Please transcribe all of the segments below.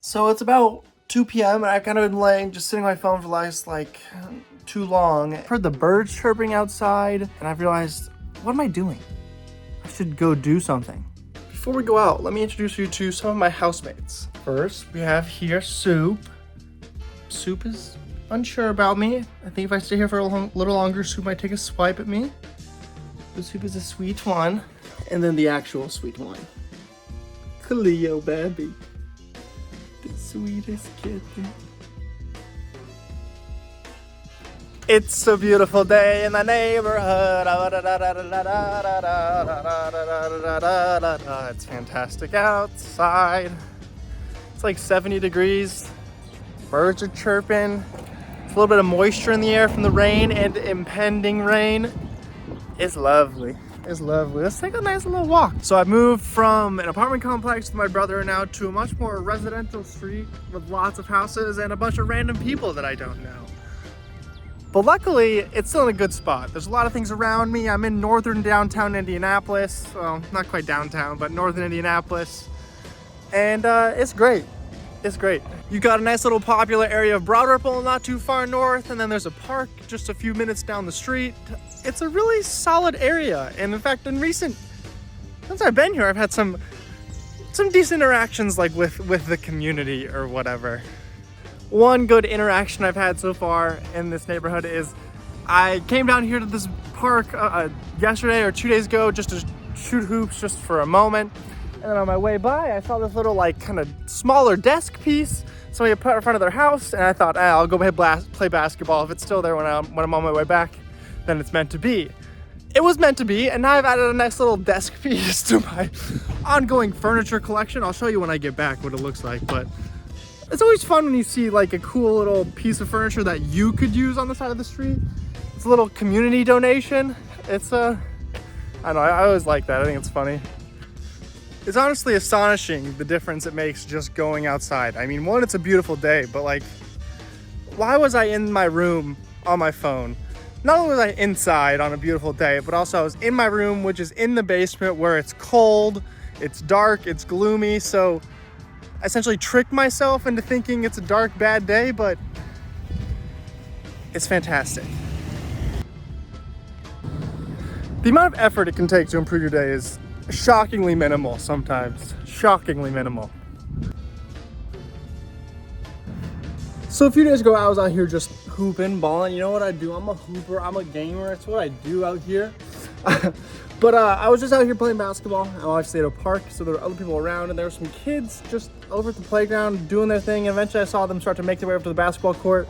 So it's about 2 p.m. and I've kind of been laying, just sitting on my phone for the last like too long. I've heard the birds chirping outside and I've realized, what am I doing? I should go do something. Before we go out, let me introduce you to some of my housemates. First, we have here Soup. Soup is unsure about me. I think if I stay here for a little longer, Soup might take a swipe at me. But Soup is a sweet one. And then the actual sweet one. Cleo, baby. The sweetest kitten. It's a beautiful day in the neighborhood. It's fantastic outside. It's like 70 degrees. Birds are chirping. It's a little bit of moisture in the air from the rain and impending rain. It's lovely. It's lovely. Let's take a nice little walk. So I moved from an apartment complex with my brother now to a much more residential street with lots of houses and a bunch of random people that I don't know. But luckily, it's still in a good spot. There's a lot of things around me. I'm in northern downtown Indianapolis. Well, not quite downtown, but northern Indianapolis. And it's great. It's great. You got a nice little popular area of Broad Ripple not too far north, and then there's a park just a few minutes down the street. It's a really solid area, and in fact, since I've been here, I've had some decent interactions like with the community or whatever. One good interaction I've had so far in this neighborhood is I came down here to this park yesterday or 2 days ago just to shoot hoops just for a moment. And then on my way by, I saw this little like kind of smaller desk piece somebody had put in front of their house, and I thought, I'll go ahead and play basketball. If it's still there when I'm on my way back, then it's meant to be. It was meant to be, and now I've added a nice little desk piece to my ongoing furniture collection. I'll show you when I get back what it looks like, but it's always fun when you see like a cool little piece of furniture that you could use on the side of the street. It's a little community donation. It's I don't know, I always like that. I think it's funny. It's honestly astonishing the difference it makes just going outside. I mean, one, it's a beautiful day, but like, why was I in my room on my phone? Not only was I inside on a beautiful day, but also I was in my room, which is in the basement where it's cold, it's dark, it's gloomy. So I essentially tricked myself into thinking it's a dark, bad day, but it's fantastic. The amount of effort it can take to improve your day is shockingly minimal sometimes. Shockingly minimal. So a few days ago, I was out here just hooping, balling. You know what I do? I'm a hooper, I'm a gamer. It's what I do out here. But I was just out here playing basketball. I obviously at a park, so there were other people around, and there were some kids just over at the playground doing their thing. Eventually I saw them start to make their way up to the basketball court,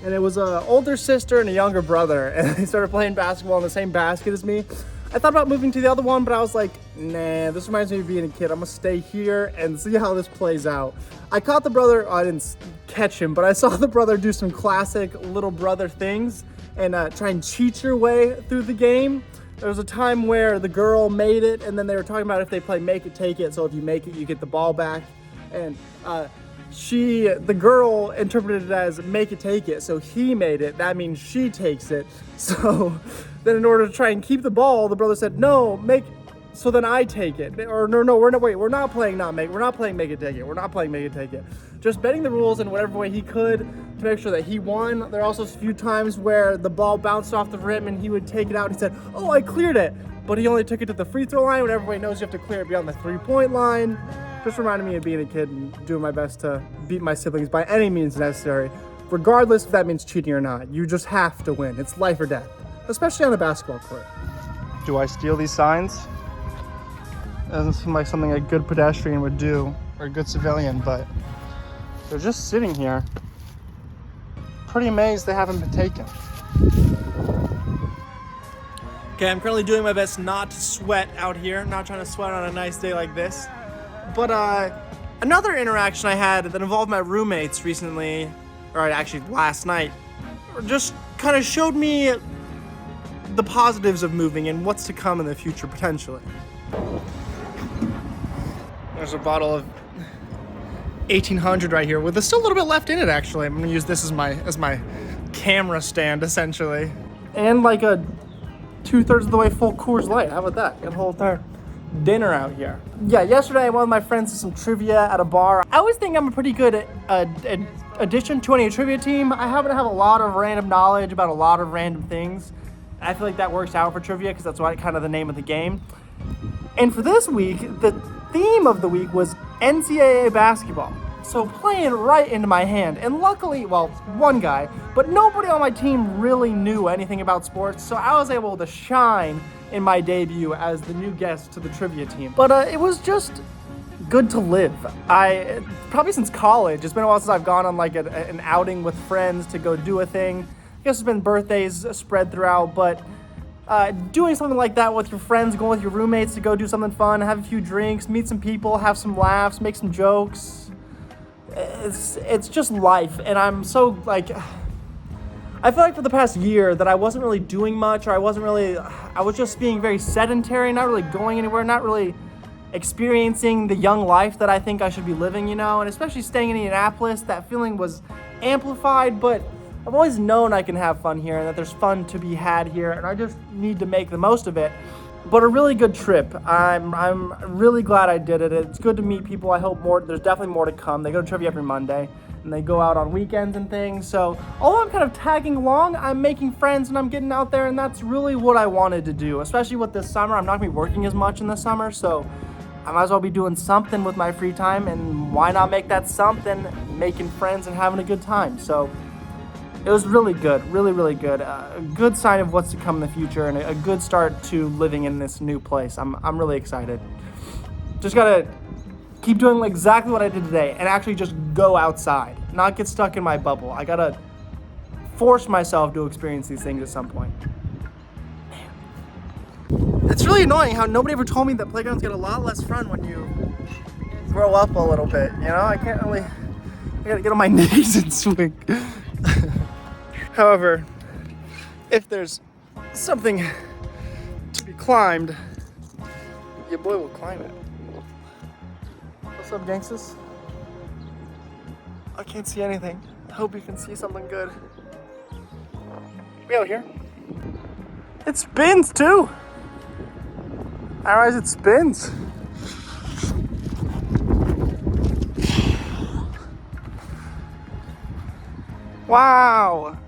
and it was an older sister and a younger brother, and they started playing basketball in the same basket as me. I thought about moving to the other one, but I was like, nah, this reminds me of being a kid. I'm gonna stay here and see how this plays out. I caught the brother, I didn't catch him, but I saw the brother do some classic little brother things and try and cheat your way through the game. There was a time where the girl made it, and then they were talking about if they play make it, take it. So if you make it, you get the ball back. And the girl interpreted it as make it, take it. So he made it, that means she takes it. So then in order to try and keep the ball, the brother said, no, so then I take it. Or no, we're not playing make it, take it. We're not playing make it, take it. Just bending the rules in whatever way he could to make sure that he won. There are also a few times where the ball bounced off the rim and he would take it out and he said, oh, I cleared it. But he only took it to the free throw line when everybody knows you have to clear it beyond the 3-point line. Just reminded me of being a kid and doing my best to beat my siblings by any means necessary, regardless if that means cheating or not. You just have to win. It's life or death, especially on a basketball court. Do I steal these signs? Doesn't seem like something a good pedestrian would do, or a good civilian, but they're just sitting here. Pretty amazed they haven't been taken. Okay, I'm currently doing my best not to sweat out here, not trying to sweat on a nice day like this. But another interaction I had that involved my roommates recently, or actually last night, just kind of showed me the positives of moving and what's to come in the future potentially. There's a bottle of 1800 right here with still a little bit left in it actually. I'm gonna use this as my camera stand essentially. And like a 2/3 of the way full Coors Light. How about that? Got a whole entire dinner out here. Yeah, yesterday I went with my friends to some trivia at a bar. I always think I'm a pretty good addition to any trivia team. I happen to have a lot of random knowledge about a lot of random things. I feel like that works out for trivia because that's what kind of the name of the game. And for this week, the theme of the week was NCAA basketball. So playing right into my hand. And luckily, well, one guy, but nobody on my team really knew anything about sports. So I was able to shine in my debut as the new guest to the trivia team. But it was just good to live. Probably since college, it's been a while since I've gone on like an outing with friends to go do a thing. I guess it's been birthdays spread throughout, but doing something like that with your friends, going with your roommates to go do something fun, have a few drinks, meet some people, have some laughs, make some jokes. It's just life, and I'm so like, I feel like for the past year that I wasn't really doing much, or I was just being very sedentary, not really going anywhere, not really experiencing the young life that I think I should be living, you know, and especially staying in Indianapolis, that feeling was amplified, but I've always known I can have fun here and that there's fun to be had here, and I just need to make the most of it. But a really good trip. I'm really glad I did it. It's good to meet people. I hope there's definitely more to come. They go to trivia every Monday, and they go out on weekends and things. So although I'm kind of tagging along, I'm making friends and I'm getting out there, and that's really what I wanted to do, especially with this summer. I'm not gonna be working as much in the summer, so I might as well be doing something with my free time, and why not make that something making friends and having a good time. So it was really good, really, really good. A good sign of what's to come in the future, and a good start to living in this new place. I'm really excited. Just gotta keep doing exactly what I did today and actually just go outside, not get stuck in my bubble. I gotta force myself to experience these things at some point. Man. It's really annoying how nobody ever told me that playgrounds get a lot less fun when you grow up a little bit, you know? I gotta get on my knees and swing. However, if there's something to be climbed, your boy will climb it. What's up, gangsters? I can't see anything. I hope you can see something good. We out here. It spins too. I realize it spins. Wow.